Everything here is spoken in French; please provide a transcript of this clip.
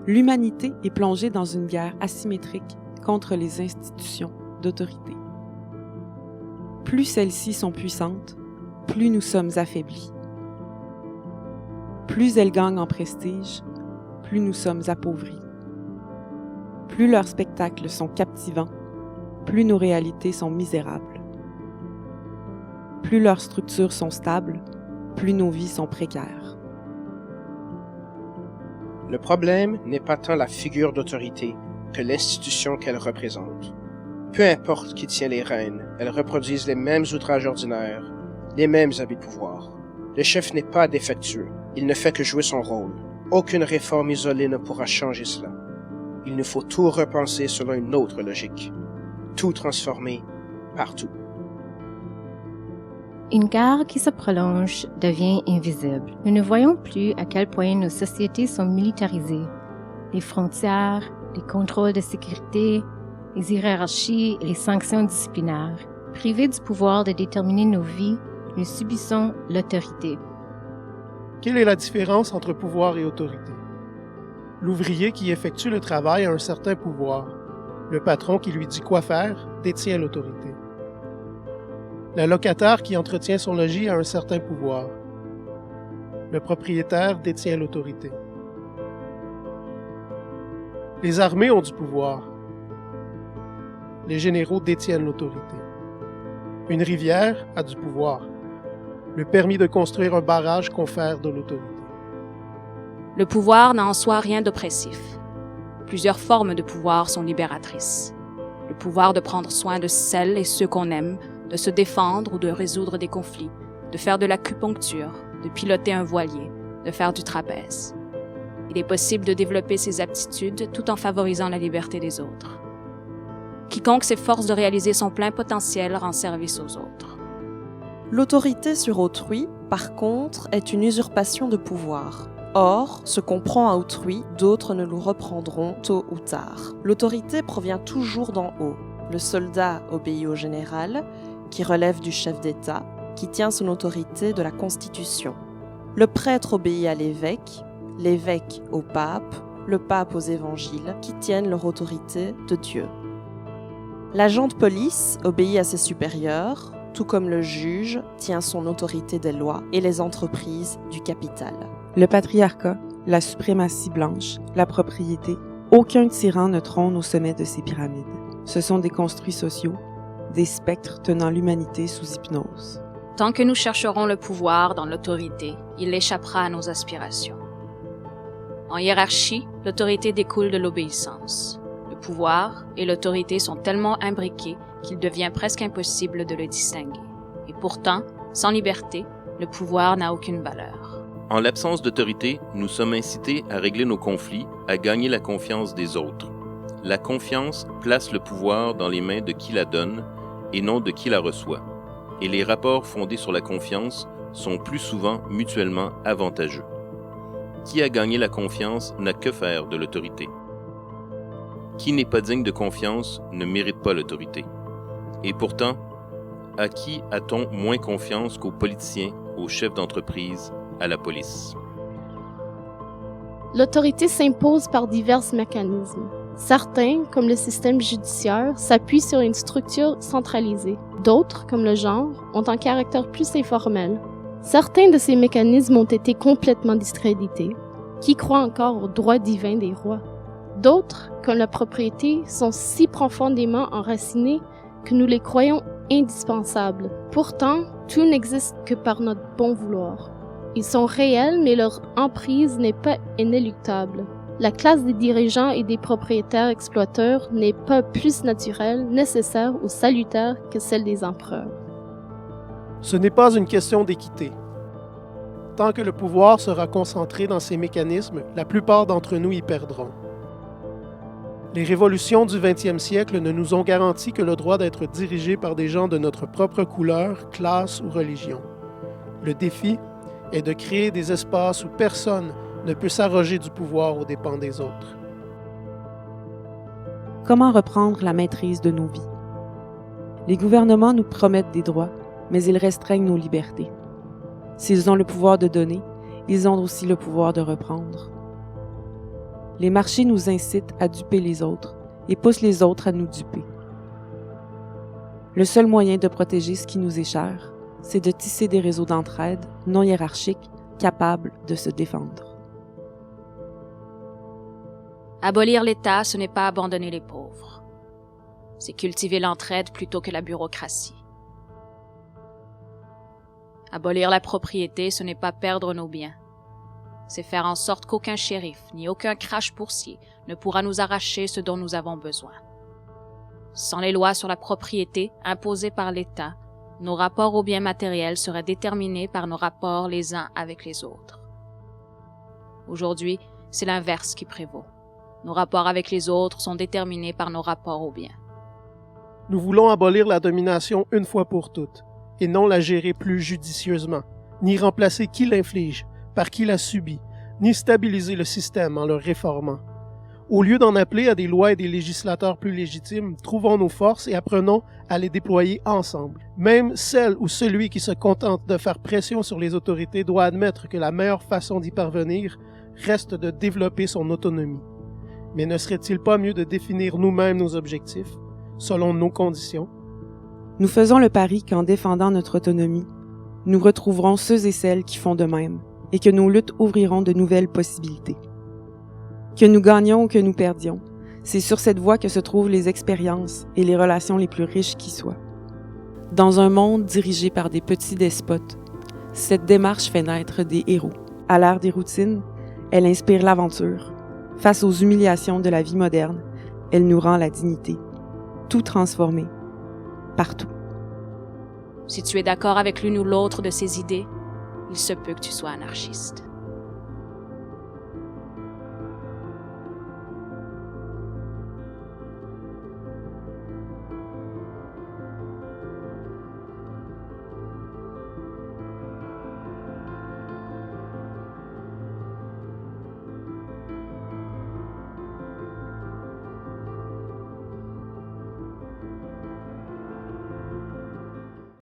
L'humanité est plongée dans une guerre asymétrique contre les institutions d'autorité. Plus celles-ci sont puissantes, plus nous sommes affaiblis. Plus elles gagnent en prestige, plus nous sommes appauvris. Plus leurs spectacles sont captivants, plus nos réalités sont misérables. Plus leurs structures sont stables, plus nos vies sont précaires. Le problème n'est pas tant la figure d'autorité que l'institution qu'elle représente. Peu importe qui tient les rênes, elles reproduisent les mêmes outrages ordinaires, les mêmes abus de pouvoir. Le chef n'est pas défectueux, il ne fait que jouer son rôle. Aucune réforme isolée ne pourra changer cela. Il nous faut tout repenser selon une autre logique. Tout transformer, partout. Une guerre qui se prolonge devient invisible. Nous ne voyons plus à quel point nos sociétés sont militarisées. Les frontières, les contrôles de sécurité, les hiérarchies et les sanctions disciplinaires. Privés du pouvoir de déterminer nos vies, nous subissons l'autorité. Quelle est la différence entre pouvoir et autorité? L'ouvrier qui effectue le travail a un certain pouvoir. Le patron qui lui dit quoi faire détient l'autorité. Le locataire qui entretient son logis a un certain pouvoir. Le propriétaire détient l'autorité. Les armées ont du pouvoir. Les généraux détiennent l'autorité. Une rivière a du pouvoir. Le permis de construire un barrage confère de l'autorité. Le pouvoir n'a en soi rien d'oppressif. Plusieurs formes de pouvoir sont libératrices. Le pouvoir de prendre soin de celles et ceux qu'on aime, de se défendre ou de résoudre des conflits, de faire de l'acupuncture, de piloter un voilier, de faire du trapèze. Il est possible de développer ces aptitudes tout en favorisant la liberté des autres. Quiconque s'efforce de réaliser son plein potentiel rend service aux autres. L'autorité sur autrui, par contre, est une usurpation de pouvoir. Or, ce qu'on prend à autrui, d'autres ne nous reprendront tôt ou tard. L'autorité provient toujours d'en haut. Le soldat obéit au général, qui relève du chef d'État, qui tient son autorité de la Constitution. Le prêtre obéit à l'évêque, l'évêque au pape, le pape aux évangiles, qui tiennent leur autorité de Dieu. L'agent de police obéit à ses supérieurs, tout comme le juge tient son autorité des lois et les entreprises du capital. Le patriarcat, la suprématie blanche, la propriété, aucun tyran ne trône au sommet de ces pyramides. Ce sont des construits sociaux, des spectres tenant l'humanité sous hypnose. Tant que nous chercherons le pouvoir dans l'autorité, il échappera à nos aspirations. En hiérarchie, l'autorité découle de l'obéissance. Le pouvoir et l'autorité sont tellement imbriqués qu'il devient presque impossible de le distinguer. Et pourtant, sans liberté, le pouvoir n'a aucune valeur. En l'absence d'autorité, nous sommes incités à régler nos conflits, à gagner la confiance des autres. La confiance place le pouvoir dans les mains de qui la donne et non de qui la reçoit. Et les rapports fondés sur la confiance sont plus souvent mutuellement avantageux. Qui a gagné la confiance n'a que faire de l'autorité. Qui n'est pas digne de confiance ne mérite pas l'autorité. Et pourtant, à qui a-t-on moins confiance qu'aux politiciens, aux chefs d'entreprise, à la police? L'autorité s'impose par divers mécanismes. Certains, comme le système judiciaire, s'appuient sur une structure centralisée. D'autres, comme le genre, ont un caractère plus informel. Certains de ces mécanismes ont été complètement discrédités. Qui croit encore au droit divin des rois? D'autres, comme la propriété, sont si profondément enracinés que nous les croyons indispensables. Pourtant, tout n'existe que par notre bon vouloir. Ils sont réels, mais leur emprise n'est pas inéluctable. La classe des dirigeants et des propriétaires exploiteurs n'est pas plus naturelle, nécessaire ou salutaire que celle des empereurs. Ce n'est pas une question d'équité. Tant que le pouvoir sera concentré dans ces mécanismes, la plupart d'entre nous y perdront. Les révolutions du 20e siècle ne nous ont garanti que le droit d'être dirigés par des gens de notre propre couleur, classe ou religion. Le défi est de créer des espaces où personne ne peut s'arroger du pouvoir aux dépens des autres. Comment reprendre la maîtrise de nos vies? Les gouvernements nous promettent des droits, mais ils restreignent nos libertés. S'ils ont le pouvoir de donner, ils ont aussi le pouvoir de reprendre. Les marchés nous incitent à duper les autres et poussent les autres à nous duper. Le seul moyen de protéger ce qui nous est cher, c'est de tisser des réseaux d'entraide non hiérarchiques capables de se défendre. Abolir l'État, ce n'est pas abandonner les pauvres. C'est cultiver l'entraide plutôt que la bureaucratie. Abolir la propriété, ce n'est pas perdre nos biens. C'est faire en sorte qu'aucun shérif ni aucun crache-boursier ne pourra nous arracher ce dont nous avons besoin. Sans les lois sur la propriété imposées par l'État, nos rapports aux biens matériels seraient déterminés par nos rapports les uns avec les autres. Aujourd'hui, c'est l'inverse qui prévaut. Nos rapports avec les autres sont déterminés par nos rapports aux biens. Nous voulons abolir la domination une fois pour toutes, et non la gérer plus judicieusement, ni remplacer qui l'inflige, par qui la subit, ni stabiliser le système en le réformant. Au lieu d'en appeler à des lois et des législateurs plus légitimes, trouvons nos forces et apprenons à les déployer ensemble. Même celle ou celui qui se contente de faire pression sur les autorités doit admettre que la meilleure façon d'y parvenir reste de développer son autonomie. Mais ne serait-il pas mieux de définir nous-mêmes nos objectifs, selon nos conditions? Nous faisons le pari qu'en défendant notre autonomie, nous retrouverons ceux et celles qui font de même, et que nos luttes ouvriront de nouvelles possibilités. Que nous gagnions ou que nous perdions, c'est sur cette voie que se trouvent les expériences et les relations les plus riches qui soient. Dans un monde dirigé par des petits despotes, cette démarche fait naître des héros. À l'ère des routines, elle inspire l'aventure. Face aux humiliations de la vie moderne, elle nous rend la dignité. Tout transformé, partout. Si tu es d'accord avec l'une ou l'autre de ces idées, il se peut que tu sois anarchiste.